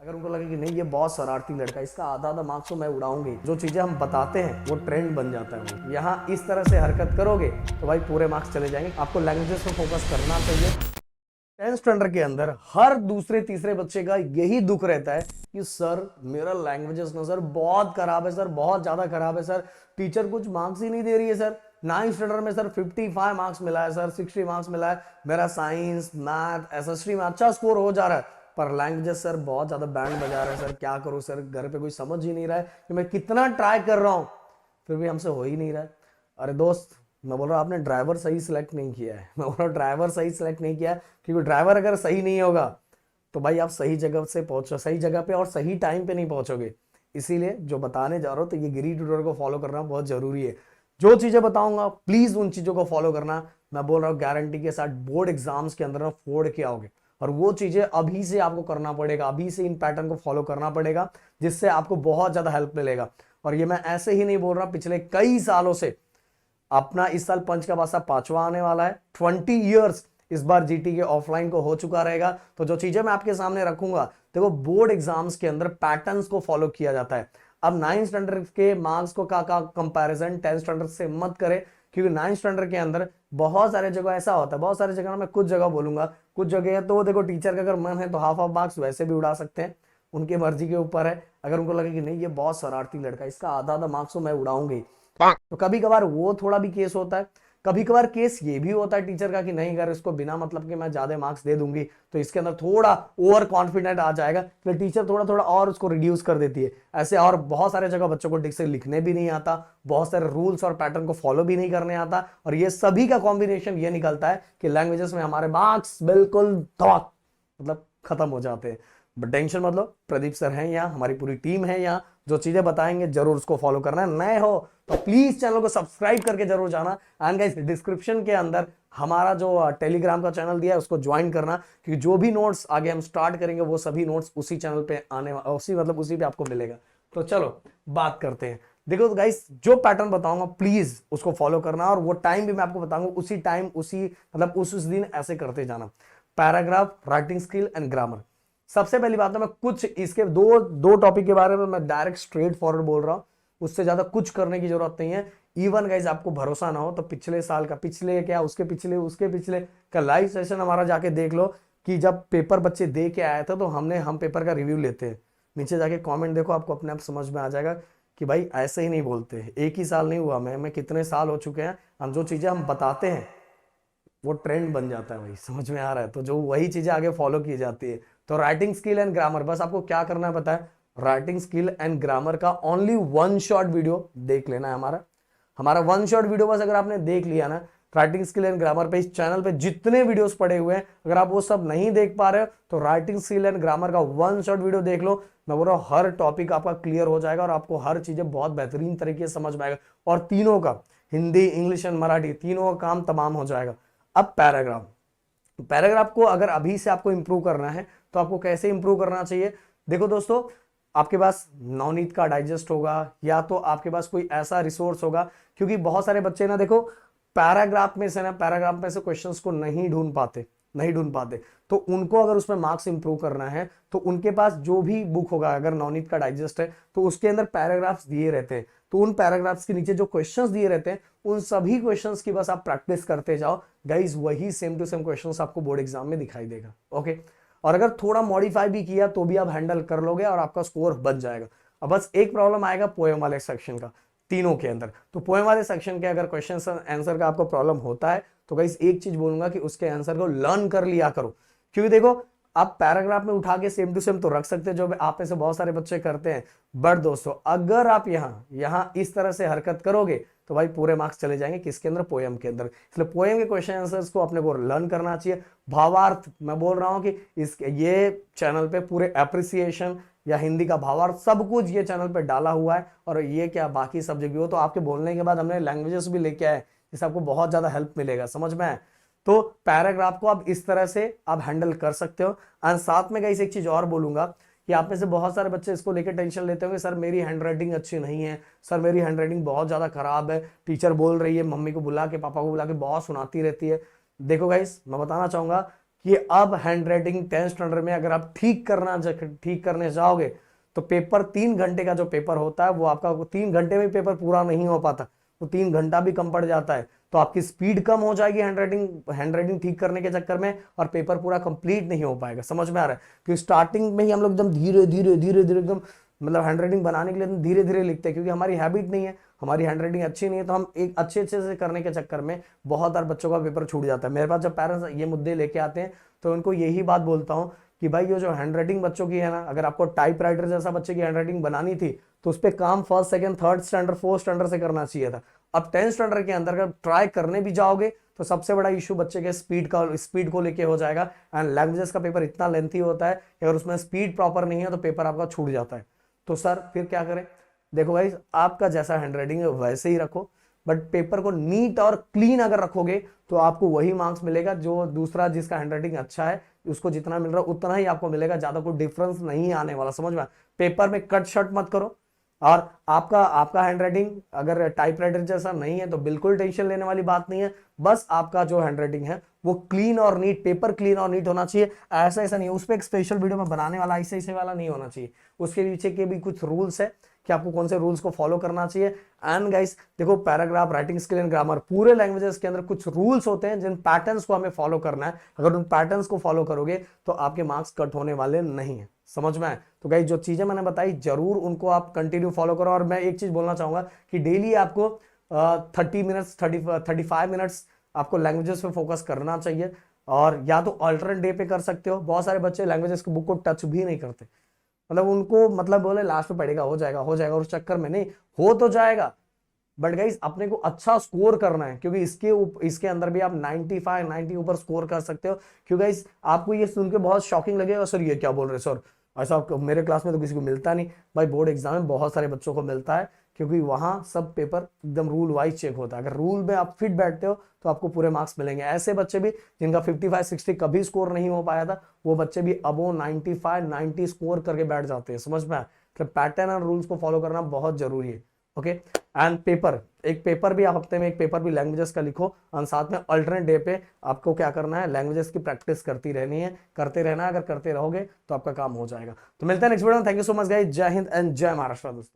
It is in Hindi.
अगर उनको लगे कि नहीं ये बहुत शरारती लड़का, इसका आधा आधा मार्क्स तो मैं उड़ाऊंगी, जो चीज़ें हम बताते हैं वो ट्रेंड बन जाता है। वो यहाँ इस तरह से हरकत करोगे तो भाई पूरे मार्क्स चले जाएंगे। आपको लैंग्वेजेस पे फोकस करना चाहिए। 10th स्टैंडर्ड के अंदर हर दूसरे तीसरे बच्चे का यही दुख रहता है कि सर मेरा लैंग्वेजेस ना सर बहुत खराब है, सर बहुत ज्यादा खराब है, सर टीचर कुछ मार्क्स ही नहीं दे रही है सर। 9th स्टैंडर्ड में सर 55 मार्क्स मिला है सर, 60 मार्क्स मिला है, मेरा साइंस मैथ एसएसटी में अच्छा स्कोर हो जा रहा है, पर लैंग्वेजेस सर बहुत ज्यादा बैंड बजा रहा है सर, क्या करूं सर, घर पे कोई समझ ही नहीं रहा है कि मैं कितना ट्राई कर रहा हूं फिर भी हमसे हो ही नहीं रहा है। अरे दोस्त, मैं बोल रहा हूँ आपने ड्राइवर सही सिलेक्ट नहीं किया है। मैं बोल रहा हूँ ड्राइवर सही सिलेक्ट नहीं किया है, क्योंकि ड्राइवर अगर सही नहीं होगा तो भाई आप सही जगह से पहुंचो, सही जगह पे और सही टाइम पे नहीं पहुंचोगे। इसीलिए जो बताने जा रहा हूँ तो ये गिरी ट्यूटर को फॉलो करना बहुत जरूरी है। जो चीजें बताऊंगा प्लीज उन चीजों को फॉलो करना। मैं बोल रहा हूँ गारंटी के साथ बोर्ड एग्जाम्स के अंदर ना फोड़ के आओगे। और वो चीजें अभी से आपको करना पड़ेगा, अभी से इन पैटर्न को फॉलो करना पड़ेगा, जिससे आपको बहुत ज्यादा हेल्प मिलेगा। और ये मैं ऐसे ही नहीं बोल रहा, पिछले कई सालों से अपना इस साल पंच का पासा 5वां आने वाला है। 20 ईयर्स इस बार जीटी के ऑफलाइन को हो चुका रहेगा। तो जो चीजें मैं आपके सामने रखूंगा, देखो बोर्ड एग्जाम्स के अंदर पैटर्न्स को फॉलो किया जाता है। अब 9th स्टैंडर्ड के मार्क्स को का कंपैरिजन 10th स्टैंडर्ड से मत करें, क्योंकि 9th स्टैंडर्ड के अंदर बहुत सारे जगह ऐसा होता है, बहुत सारी जगह मैं कुछ जगह बोलूंगा, कुछ जगह तो देखो टीचर का अगर मन है तो हाफ हाफ मार्क्स वैसे भी उड़ा सकते हैं, उनकी मर्जी के ऊपर है। अगर उनको लगे कि नहीं ये बहुत शरारती लड़का, इसका आधा आधा मार्क्स तो मैं उड़ाऊंगी, तो कभी कभार वो थोड़ा भी केस होता है। कभी कभार केस ये भी होता है टीचर का कि नहीं अगर इसको बिना मतलब के मैं ज्यादा मार्क्स दे दूंगी तो इसके अंदर थोड़ा ओवर कॉन्फिडेंट आ जाएगा, फिर टीचर थोड़ा थोड़ा और उसको रिड्यूस कर देती है। ऐसे और बहुत सारे जगह बच्चों को ठीक से लिखने भी नहीं आता, बहुत सारे रूल्स और पैटर्न को फॉलो भी नहीं करने आता, और ये सभी का कॉम्बिनेशन ये निकलता है कि लैंग्वेजेस में हमारे मार्क्स बिल्कुल धमाक मतलब खत्म हो जाते हैं। बट टेंशन मतलब प्रदीप सर हैं यहाँ, हमारी पूरी टीम है यहाँ, जो चीजें बताएंगे जरूर उसको फॉलो करना है। नए हो तो प्लीज चैनल को सब्सक्राइब करके जरूर जाना। एंड गाइस डिस्क्रिप्शन के अंदर हमारा जो टेलीग्राम का चैनल दिया है उसको ज्वाइन करना, क्योंकि जो भी नोट्स आगे हम स्टार्ट करेंगे वो सभी नोट्स उसी चैनल पे आने उसी पे आपको मिलेगा। तो चलो बात करते हैं। देखो तो गाइस जो पैटर्न बताऊंगा प्लीज उसको फॉलो करना, और वो टाइम भी मैं आपको बताऊंगा उसी टाइम उसी मतलब उस दिन ऐसे करते जाना। Paragraph, writing skill and grammar. सबसे पहली बात है मैं कुछ इसके दो दो टॉपिक के बारे में मैं डायरेक्ट स्ट्रेट फॉरवर्ड बोल रहा हूं, उससे ज्यादा कुछ करने की जरूरत नहीं है। इवन गाइज आपको भरोसा ना हो तो पिछले साल का, पिछले क्या उसके पिछले का लाइव सेशन हमारा जाके देख लो, कि जब पेपर बच्चे दे के आए थे तो हम पेपर का रिव्यू लेते हैं। नीचे जाके कमेंट देखो, आपको अपने आप समझ में आ जाएगा कि भाई ऐसे ही नहीं बोलते। एक ही साल नहीं हुआ, मैं कितने साल हो चुके हैं, हम जो चीजें हम बताते हैं वो ट्रेंड बन जाता है। भाई समझ में आ रहा है, तो जो वही चीजें आगे फॉलो की जाती है। तो राइटिंग स्किल एंड ग्रामर, बस आपको क्या करना है पता है, राइटिंग स्किल एंड ग्रामर का ओनली 1 शॉट वीडियो देख लेना है। हमारा हमारा 1 शॉट वीडियो बस अगर आपने देख लिया ना, राइटिंग स्किल एंड ग्रामर पे इस चैनल पे जितने वीडियोस पड़े हुए हैं, अगर आप वो सब नहीं देख पा रहे हो तो राइटिंग स्किल एंड ग्रामर का 1 शॉट वीडियो देख लो। मैं बोल रहा हूँ हर टॉपिक आपका क्लियर हो जाएगा और आपको हर चीजें बहुत बेहतरीन तरीके से समझ में आएगा, और तीनों का हिंदी इंग्लिश एंड मराठी तीनों का काम तमाम हो जाएगा। अब पैराग्राफ, पैराग्राफ को अगर अभी से आपको इंप्रूव करना है तो आपको कैसे इंप्रूव करना चाहिए। देखो दोस्तों, आपके पास नवनीत का डाइजेस्ट होगा, या तो आपके पास कोई ऐसा रिसोर्स होगा, क्योंकि बहुत सारे बच्चे ना देखो पैराग्राफ में से क्वेश्चंस को नहीं ढूंढ पाते। तो उनको अगर उसमें मार्क्स इंप्रूव करना है तो उनके पास जो भी बुक होगा, अगर नवनीत का डाइजेस्ट है तो उसके अंदर पैराग्राफ्स दिए रहते हैं, तो उन पैराग्राफ्स के नीचे जो क्वेश्चंस दिए रहते हैं उन सभी क्वेश्चंस की बस आप प्रैक्टिस करते जाओ गाइज, वही सेम टू सेम क्वेश्चंस आपको बोर्ड एग्जाम में दिखाई देगा। ओके, और अगर थोड़ा मॉडिफाई भी किया तो भी आप हैंडल कर लोगे और आपका स्कोर बन जाएगा। अब बस एक प्रॉब्लम आएगा पोएम वाले सेक्शन का, तीनों के अंदर। तो पोएम वाले सेक्शन के अगर क्वेश्चन आंसर का आपको प्रॉब्लम होता है तो गाइस एक चीज बोलूंगा कि उसके आंसर को लर्न कर लिया करो, क्योंकि देखो आप पैराग्राफ में उठा के सेम टू सेम तो रख सकते हैं, जो आप में से बहुत सारे बच्चे करते हैं, बट दोस्तों अगर आप यहाँ इस तरह से हरकत करोगे तो भाई पूरे मार्क्स चले जाएंगे किसके अंदर, पोएम के अंदर। इसलिए पोएम के क्वेश्चन आंसर्स को अपने को लर्न करना चाहिए। भावार्थ, मैं बोल रहा हूं कि ये चैनल पे पूरे एप्रिसिएशन या हिंदी का भावार्थ सब कुछ ये चैनल पे डाला हुआ है, और ये क्या बाकी सब्जेक्ट भी हो तो आपके बोलने के बाद हमने लैंग्वेजेस भी लेके आए, जिससे आपको बहुत ज्यादा हेल्प मिलेगा, समझ में आए। तो पैराग्राफ को आप इस तरह से आप हैंडल कर सकते हो। एंड साथ में गाइस एक चीज और बोलूंगा कि आप में से बहुत सारे बच्चे इसको लेकर टेंशन लेते होंगे, सर मेरी हैंडराइटिंग अच्छी नहीं है, सर मेरी हैंडराइटिंग बहुत ज्यादा खराब है, टीचर बोल रही है मम्मी को बुला के पापा को बुला के बहुत सुनाती रहती है। देखो गाइस मैं बताना चाहूंगा कि अब हैंड राइटिंग 10th स्टैंडर्ड में अगर आप ठीक करने जाओगे तो पेपर 3 घंटे का जो पेपर होता है वो आपका 3 घंटे में पेपर पूरा नहीं हो पाता, वो 3 घंटा भी कम पड़ जाता है। तो आपकी स्पीड कम हो जाएगी हैंड राइटिंग ठीक करने के चक्कर में, और पेपर पूरा कंप्लीट नहीं हो पाएगा। समझ में आ रहा है? क्योंकि स्टार्टिंग में ही हम लोग एकदम धीरे धीरे धीरे धीरे एकदम मतलब हैंड राइटिंग बनाने के लिए धीरे धीरे लिखते हैं, क्योंकि हमारी हैबिट नहीं है, हमारी हैंड राइटिंग अच्छी नहीं है, तो हम एक अच्छे से करने के चक्कर में बहुत बार बच्चों का पेपर छूट जाता है। मेरे पास जब पेरेंट्स ये मुद्दे लेके आते हैं तो उनको यही बात बोलता हूँ कि भाई ये जो हैंड राइटिंग बच्चों की है ना, अगर आपको टाइप राइटर जैसा बच्चे की हैंड राइटिंग बनानी थी तो उस पर काम first second third standard fourth standard से करना चाहिए था। अब 10th स्टैंडर्ड के अंदर अगर ट्राई करने भी जाओगे तो सबसे बड़ा इशू बच्चे के स्पीड को लेके हो जाएगा। एंड लैंग्वेजेस का पेपर इतना लेंथी होता है कि अगर उसमें स्पीड प्रॉपर नहीं है तो पेपर आपका छूट जाता है। तो सर फिर क्या करें? देखो भाई, आपका जैसा हैंड राइटिंग है वैसे ही रखो, बट पेपर को नीट और क्लीन अगर रखोगे तो आपको वही मार्क्स मिलेगा जो दूसरा जिसका हैंडराइटिंग अच्छा है उसको जितना मिल रहा है उतना ही आपको मिलेगा, ज्यादा कोई डिफरेंस नहीं आने वाला। समझ में? पेपर में कट शट मत करो। और आपका हैंडराइटिंग अगर टाइपराइटर जैसा नहीं है तो बिल्कुल टेंशन लेने वाली बात नहीं है। बस आपका जो हैंडराइटिंग है वो क्लीन और नीट, पेपर क्लीन और नीट होना चाहिए। ऐसा नहीं है, उस पर एक स्पेशल वीडियो में बनाने वाला ऐसे वाला नहीं होना चाहिए। उसके पीछे के भी कुछ रूल्स है कि आपको कौन से रूल्स को फॉलो करना चाहिए। एंड गाइस देखो, paragraph, writing skill and grammar, पूरे लैंग्वेजेस के अंदर कुछ रूल्स होते हैं जिन पैटर्न्स को हमें फॉलो करना है। अगर उन पैटर्न्स को फॉलो करोगे तो आपके मार्क्स कट होने वाले नहीं है। समझ में आए? तो गाइस जो चीजें मैंने बताई जरूर उनको आप कंटिन्यू फॉलो करो। और मैं एक चीज बोलना चाहूंगा कि डेली आपको 35 मिनट्स आपको लैंग्वेजेस पे फोकस करना चाहिए। और या तो अल्टरनेट डे पे कर सकते हो। बहुत सारे बच्चे लैंग्वेजेस की बुक को टच भी नहीं करते, मतलब उनको मतलब बोले लास्ट में पढ़ेगा हो जाएगा और उस चक्कर में नहीं हो तो जाएगा। बट गाइस अपने को अच्छा स्कोर करना है, क्योंकि इसके अंदर भी आप 95 90 ऊपर स्कोर कर सकते हो। क्योंकि गाइस आपको ये सुन के बहुत शॉकिंग लगेगा, सर ये क्या बोल रहे सर, ऐसा मेरे क्लास में तो किसी को मिलता नहीं। भाई बोर्ड एग्जाम में बहुत सारे बच्चों को मिलता है, क्योंकि वहां सब पेपर एकदम रूल वाइज चेक होता है। अगर रूल में आप फिट बैठते हो तो आपको पूरे मार्क्स मिलेंगे। ऐसे बच्चे भी जिनका 55-60 कभी स्कोर नहीं हो पाया था, वो बच्चे भी अबो 95-90 स्कोर करके बैठ जाते हैं। समझ में आया? तो पैटर्न और रूल्स को फॉलो करना बहुत जरूरी है। ओके। एंड एक पेपर भी आप हफ्ते में एक पेपर भी लैंग्वेजेस का लिखो, और साथ में अल्टरनेट डे पे आपको क्या करना है, लैंग्वेजेस की प्रैक्टिस करते रहना है। अगर करते रहोगे तो आपका काम हो जाएगा। तो मिलते हैं नेक्स्ट वीडियो में। Thank you so much guys. जय हिंद एंड जय महाराष्ट्र दोस्तों।